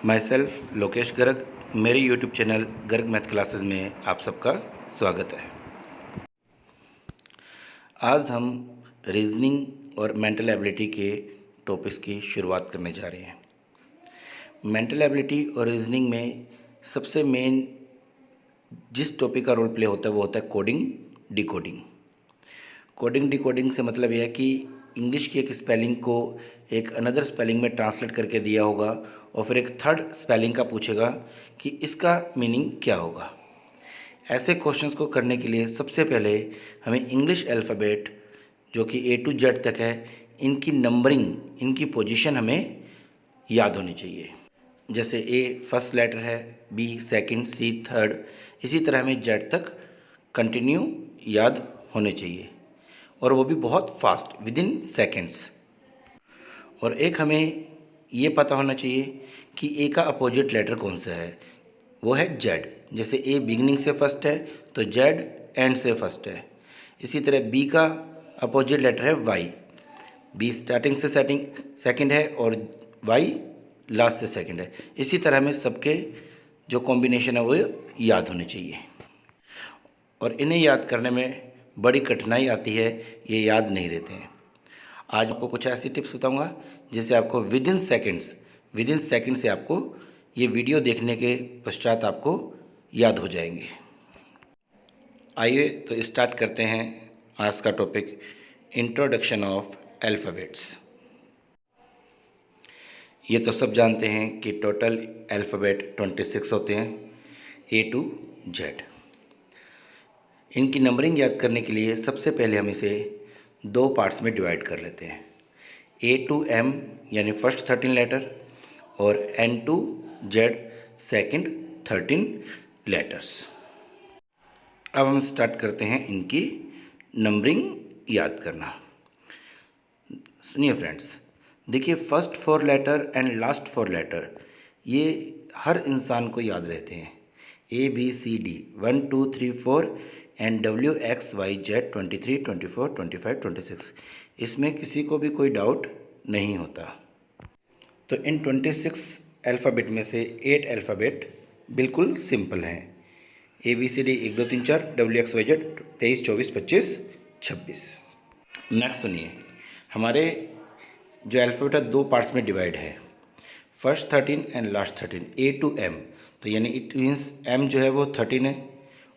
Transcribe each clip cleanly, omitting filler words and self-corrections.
My self Lokesh Garg. मेरे YouTube channel Garg math classes में आप सबका स्वागत है। आज हम रीजनिंग और मेंटल एबिलिटी के टॉपिक्स की शुरुआत करने जा रहे हैं। मेंटल एबिलिटी और रीजनिंग में सबसे मेन जिस टॉपिक का रोल प्ले होता है वो होता है कोडिंग डिकोडिंग। कोडिंग डिकोडिंग से मतलब यह है कि इंग्लिश की एक स्पेलिंग को एक अनदर स्पेलिंग में ट्रांसलेट करके दिया होगा और फिर एक थर्ड स्पेलिंग का पूछेगा कि इसका मीनिंग क्या होगा। ऐसे क्वेश्चंस को करने के लिए सबसे पहले हमें इंग्लिश अल्फ़ाबेट जो कि ए टू जेड तक है, इनकी नंबरिंग, इनकी पोजीशन हमें याद होनी चाहिए। जैसे ए फर्स्ट लेटर है, बी सेकंड, सी थर्ड, इसी तरह हमें जेड तक कंटिन्यू याद होने चाहिए और वो भी बहुत फास्ट विद इन सेकेंड्स। और एक हमें ये पता होना चाहिए कि ए का अपोजिट लेटर कौन सा है, वो है जेड। जैसे ए बिगनिंग से फर्स्ट है तो जेड एंड से फर्स्ट है। इसी तरह बी का अपोजिट लेटर है वाई, बी स्टार्टिंग से सेकंड है और वाई लास्ट से सेकंड है। इसी तरह में सबके जो कॉम्बिनेशन है वो याद होने चाहिए और इन्हें याद करने में बड़ी कठिनाई आती है, ये याद नहीं रहते हैं। आज आपको कुछ ऐसी टिप्स बताऊंगा जिससे आपको विद इन सेकेंड से आपको ये वीडियो देखने के पश्चात आपको याद हो जाएंगे। आइए तो स्टार्ट करते हैं आज का टॉपिक, इंट्रोडक्शन ऑफ अल्फ़ाबेट्स। ये तो सब जानते हैं कि टोटल अल्फ़ाबेट 26 होते हैं, ए टू जेड। इनकी नंबरिंग याद करने के लिए सबसे पहले हम इसे दो पार्ट्स में डिवाइड कर लेते हैं, ए टू एम यानी फर्स्ट 13 लेटर और N to Z second 13 letters. अब हम स्टार्ट करते हैं इनकी नंबरिंग याद करना। सुनिए फ्रेंड्स, देखिए first 4 letter and last 4 letter ये हर इंसान को याद रहते हैं, A B C D 1 2 3 4 and W X Y Z 23 24 25 26। इसमें किसी को भी कोई डाउट नहीं होता। तो इन 26 अल्फ़ाबेट में से 8 अल्फ़ाबेट बिल्कुल सिंपल हैं, A B C D 1 2 3 4, W X Y Z 23 24 25 26। Next सुनिए, हमारे जो अल्फ़ाबेट है दो पार्ट्स में डिवाइड है, first 13 and last 13, A to M. तो यानी इट मीन्स एम जो है वो 13 है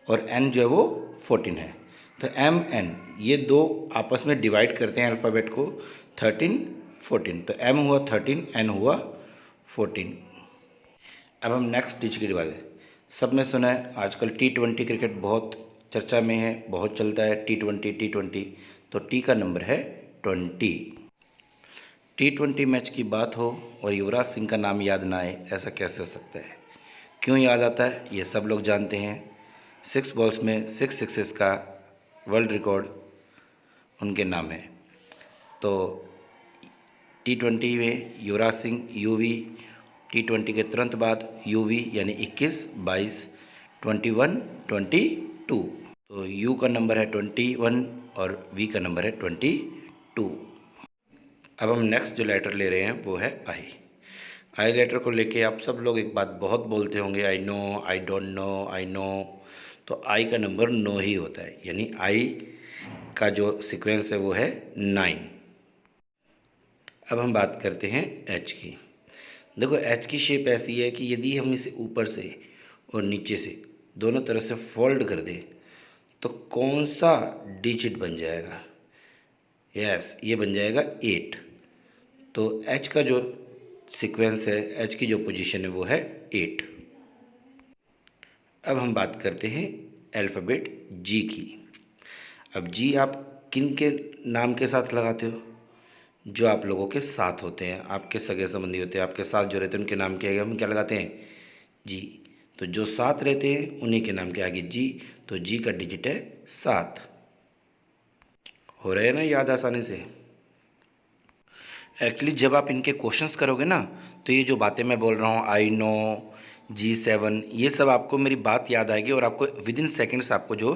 और एन जो है वो 14 है। तो एम एन ये दो आपस में डिवाइड करते हैं अल्फ़ाबेट को 13 14। तो एम हुआ 13, एन हुआ 14। अब हम नेक्स्ट डिजिट की डिवाइड। सबने सुना है आजकल T20 क्रिकेट बहुत चर्चा में है, बहुत चलता है T20। तो टी का नंबर है 20। T20 मैच की बात हो और युवराज सिंह का नाम याद ना आए, ऐसा कैसे हो सकता है? क्यों याद आता है ये सब लोग जानते हैं। 6 बॉल्स में 6 सिक्सेस का वर्ल्ड रिकॉर्ड उनके नाम है। तो T20 में युवराज सिंह यूवी, T20 के तुरंत बाद यूवी यानी 21 22 21 22। तो यू का नंबर है 21 और वी का नंबर है 22। अब हम नेक्स्ट जो लेटर ले रहे हैं वो है आई। आई लेटर को लेके आप सब लोग एक बात बहुत बोलते होंगे, I know, I don't know, I know. तो आई का नंबर 9 ही होता है, यानी आई का जो सीक्वेंस है वो है 9। अब हम बात करते हैं एच की। देखो एच की शेप ऐसी है कि यदि हम इसे ऊपर से और नीचे से दोनों तरफ से फोल्ड कर दें तो कौन सा डिजिट बन जाएगा? यस, ये बन जाएगा 8। तो एच का जो सीक्वेंस है, एच की जो पोजीशन है वो है 8। अब हम बात करते हैं अल्फ़ाबेट जी की। अब जी आप किन के नाम के साथ लगाते हो? जो आप लोगों के साथ होते हैं, आपके सगे संबंधी होते हैं, आपके साथ जो रहते हैं उनके नाम के आगे हम क्या लगाते हैं? जी। तो जो साथ रहते हैं उन्हीं के नाम के आगे जी। तो जी का डिजिट है 7। हो रहे हैं ना याद आसानी से? एक्चुअली जब आप इनके क्वेश्चंस करोगे ना तो ये जो बातें मैं बोल रहा हूँ, आई नो, G7, ये सब आपको मेरी बात याद आएगी और आपको विद इन सेकेंड्स आपको जो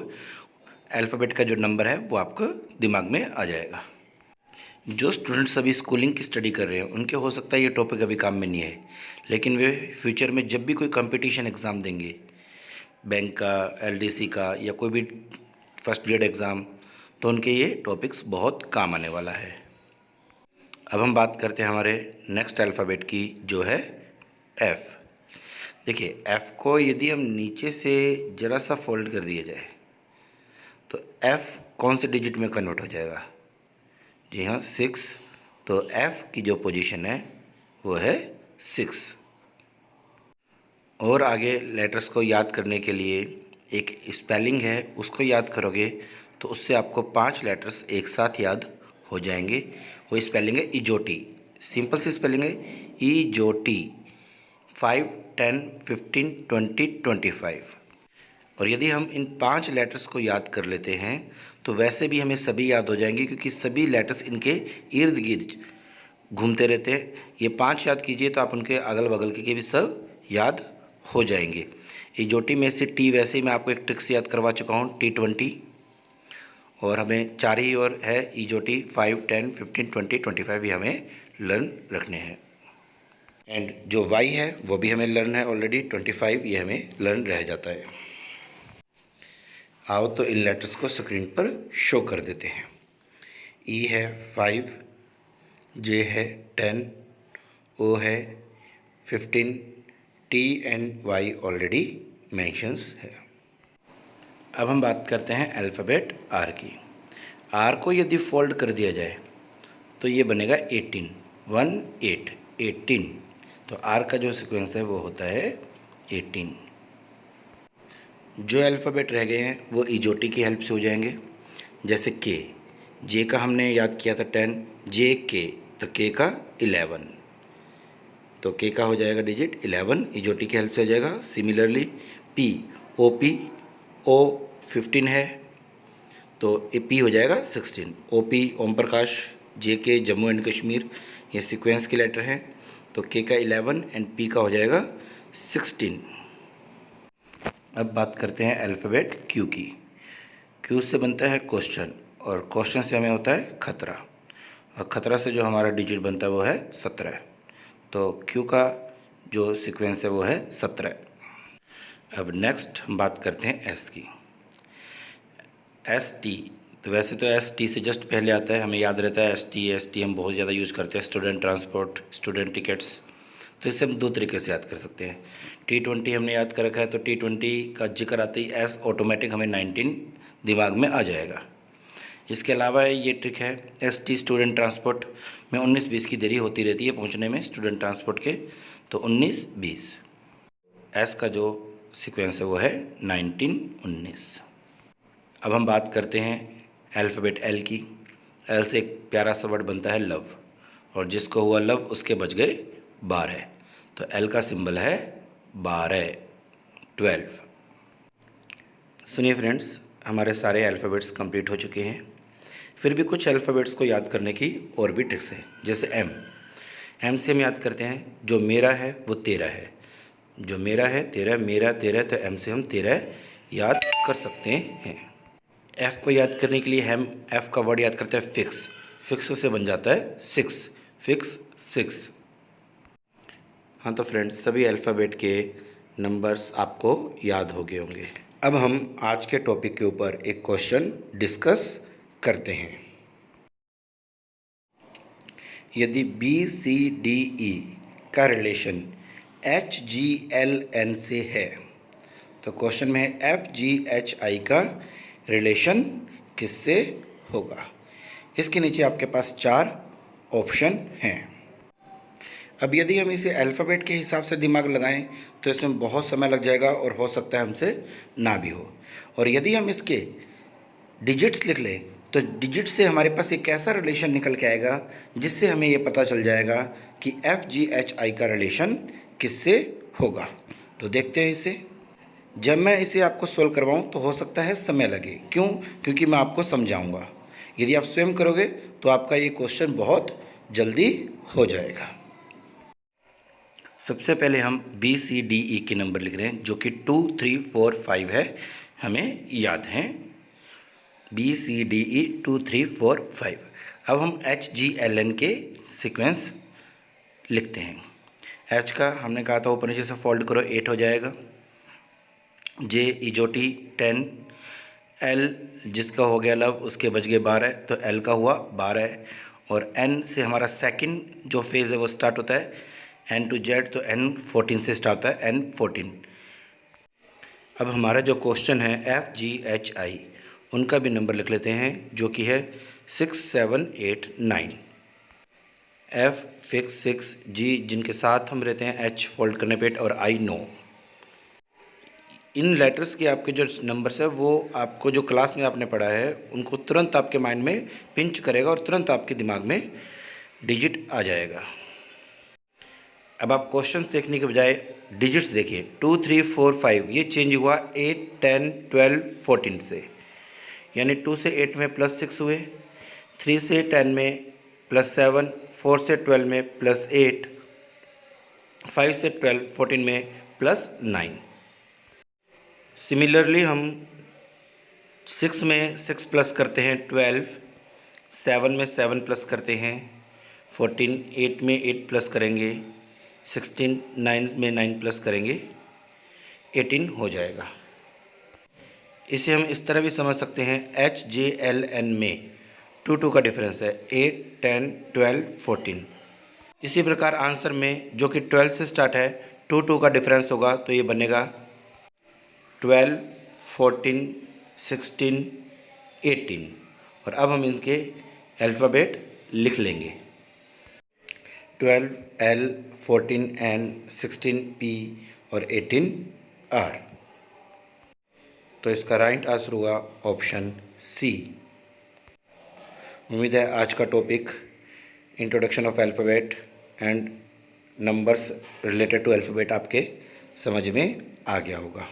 अल्फ़ाबेट का जो नंबर है वो आपको दिमाग में आ जाएगा। जो स्टूडेंट्स अभी स्कूलिंग की स्टडी कर रहे हैं उनके हो सकता है ये टॉपिक अभी काम में नहीं है, लेकिन वे फ्यूचर में जब भी कोई कंपटीशन एग्ज़ाम देंगे, बैंक का, एलडीसी का या कोई भी फर्स्ट ग्रेड एग्ज़ाम, तो उनके ये टॉपिक्स बहुत काम आने वाला है। अब हम बात करते हैं हमारे नेक्स्ट अल्फ़ाबेट की, जो है एफ़। देखिए, एफ़ को यदि हम नीचे से ज़रा सा फोल्ड कर दिया जाए तो एफ़ कौन से डिजिट में कन्वर्ट हो जाएगा? जी हाँ, 6। तो एफ़ की जो पोजीशन है वो है 6। और आगे लेटर्स को याद करने के लिए एक स्पेलिंग है, उसको याद करोगे तो उससे आपको 5 लेटर्स एक साथ याद हो जाएंगे। वो स्पेलिंग है इजोटी। सिंपल सी स्पेलिंग है इजोटी। 5, 10, 15, 20, 25। और यदि हम इन 5 लेटर्स को याद कर लेते हैं तो वैसे भी हमें सभी याद हो जाएंगे, क्योंकि सभी लेटर्स इनके इर्द गिर्द घूमते रहते हैं। ये 5 याद कीजिए तो आप उनके अगल बगल के भी सब याद हो जाएंगे। इजोटी में से टी वैसे ही मैं आपको एक ट्रिक से याद करवा चुका हूँ, T20। और हमें 4 ही और है इजोटी, 5, 10, 15, 20, 25 भी हमें लर्न रखने हैं। एंड जो वाई है वो भी हमें लर्न है ऑलरेडी, 25 ये हमें लर्न रह जाता है। आओ तो इन लेटर्स को स्क्रीन पर शो कर देते हैं। ई है 5, जे है 10, ओ है 15, T and Y already mentions है। अब हम बात करते हैं अल्फ़ाबेट आर की। आर को यदि फोल्ड कर दिया जाए तो ये बनेगा 18, 1, 8, 18। तो आर का जो सीक्वेंस है वो होता है 18। जो अल्फ़ाबेट रह गए हैं वो इजोटी की हेल्प से हो जाएंगे। जैसे के, जे का हमने याद किया था 10, जे के, तो के का 11, तो के का हो जाएगा डिजिट 11, इजोटी की हेल्प से हो जाएगा। सिमिलरली पी, ओ पी, ओ 15 है तो ए पी हो जाएगा 16। ओ पी ओम प्रकाश, जे के जम्मू एंड कश्मीर, ये सीक्वेंस के लेटर हैं। तो के का 11 एंड पी का हो जाएगा 16। अब बात करते हैं अल्फ़ाबेट क्यू की। क्यू से बनता है क्वेश्चन, और क्वेश्चन से हमें होता है खतरा, और खतरा से जो हमारा डिजिट बनता है वो है 17। तो क्यू का जो सीक्वेंस है वो है 17। अब नेक्स्ट हम बात करते हैं एस की। एस टी, तो वैसे तो एस टी से जस्ट पहले आता है, हमें याद रहता है एस टी हम बहुत ज़्यादा यूज़ करते हैं, स्टूडेंट ट्रांसपोर्ट, स्टूडेंट टिकट्स। तो इसे हम 2 तरीके से याद कर सकते हैं। T20 हमने याद कर रखा है, तो T20 का जिक्र आते ही एस ऑटोमेटिक हमें 19 दिमाग में आ जाएगा। इसके अलावा ये ट्रिक है, ST स्टूडेंट ट्रांसपोर्ट में 19-20 की देरी होती रहती है पहुंचने में स्टूडेंट ट्रांसपोर्ट के, तो 19-20। एस का जो सीक्वेंस है वो है 19-19। अब हम बात करते हैं अल्फ़ाबेट एल की। एल से एक प्यारा सा वर्ड बनता है लव, और जिसको हुआ लव उसके बच गए 12। तो एल का सिंबल है 12, 12। सुनिए फ्रेंड्स, हमारे सारे अल्फ़ाबेट्स कंप्लीट हो चुके हैं। फिर भी कुछ अल्फ़ाबेट्स को याद करने की और भी ट्रिक्स हैं। जैसे एम, एम से हम याद करते हैं जो मेरा है वो 13 है, जो मेरा है 13, मेरा 13, तो एम से हम 13 याद कर सकते हैं। एफ़ को याद करने के लिए हम एफ़ का वर्ड याद करते हैं फिक्स, फिक्स से बन जाता है 6, फिक्स 6। हाँ तो फ्रेंड्स, सभी अल्फ़ाबेट के नंबर्स आपको याद हो गए होंगे। अब हम आज के टॉपिक के ऊपर एक क्वेश्चन डिस्कस करते हैं। यदि BCDE का रिलेशन HGLN से है तो क्वेश्चन में है FGHI का रिलेशन किससे होगा। इसके नीचे आपके पास 4 ऑप्शन हैं। अब यदि हम इसे अल्फ़ाबेट के हिसाब से दिमाग लगाएं तो इसमें बहुत समय लग जाएगा और हो सकता है हमसे ना भी हो। और यदि हम इसके डिजिट्स लिख लें तो डिजिट से हमारे पास एक ऐसा रिलेशन निकल के आएगा जिससे हमें ये पता चल जाएगा कि FGHI का रिलेशन किससे होगा। तो देखते हैं इसे। जब मैं इसे आपको सोल्व करवाऊं तो हो सकता है समय लगे, क्यों? क्योंकि मैं आपको समझाऊंगा। यदि आप स्वयं करोगे तो आपका ये क्वेश्चन बहुत जल्दी हो जाएगा। सबसे पहले हम BCDE के नंबर लिख रहे हैं जो कि 2, 3, 4, 5 है, हमें याद हैं BCDE 2, 3, 4, 5। अब हम HGLN के सीक्वेंस लिखते हैं। H का हमने कहा था ऊपर नीचे से फोल्ड करो 8 हो जाएगा, J इजोटी 10, L जिसका हो गया लव उसके बच गए 12 तो L का हुआ 12, और N से हमारा सेकंड जो फेज़ है वो स्टार्ट होता है N to Z, तो N 14 से स्टार्ट होता है N 14। अब हमारा जो क्वेश्चन है FGHI उनका भी नंबर लिख लेते हैं जो कि है 6 7 8 9। F फिक्स 6, G जिनके साथ हम रहते हैं H फोल्ड करने पे और I नो। इन लेटर्स के आपके जो नंबर्स है वो आपको जो क्लास में आपने पढ़ा है उनको तुरंत आपके माइंड में पिंच करेगा और तुरंत आपके दिमाग में डिजिट आ जाएगा। अब आप क्वेश्चन देखने के बजाय डिजिट्स देखिए, 2 3 4 5 ये चेंज हुआ 8 10 12 14 से, यानी 2 से 8 में +6 हुए, 3 से 10 में +7, 4 से 12 में +8, 5 से 12 14 में +9। सिमिलरली हम 6 में 6 प्लस करते हैं 12, 7 में 7 प्लस करते हैं 14, 8 में 8 प्लस करेंगे 16, 9 में 9 प्लस करेंगे 18 हो जाएगा। इसे हम इस तरह भी समझ सकते हैं HJLN में 2 का डिफरेंस है 8 10 12 14। इसी प्रकार आंसर में जो कि 12 से स्टार्ट है 2 का डिफरेंस होगा तो ये बनेगा 12 14 16 18। और अब हम इनके अल्फ़ाबेट लिख लेंगे, 12 L, 14 N, 16 P और 18 R। तो इसका राइट आंसर हुआ ऑप्शन C। उम्मीद है आज का topic introduction of alphabet and numbers related to alphabet आपके समझ में आ गया होगा।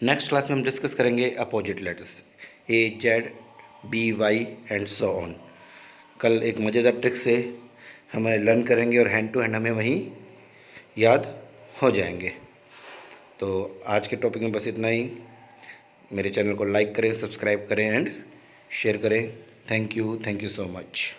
नेक्स्ट क्लास में हम डिस्कस करेंगे opposite letters A, Z, B, Y and so on. कल एक मज़ेदार ट्रिक से हमें लर्न करेंगे और हैंड टू हैंड हमें वहीं याद हो जाएंगे। तो आज के टॉपिक में बस इतना ही। मेरे चैनल को लाइक करें, सब्सक्राइब करें एंड शेयर करें। Thank you so much.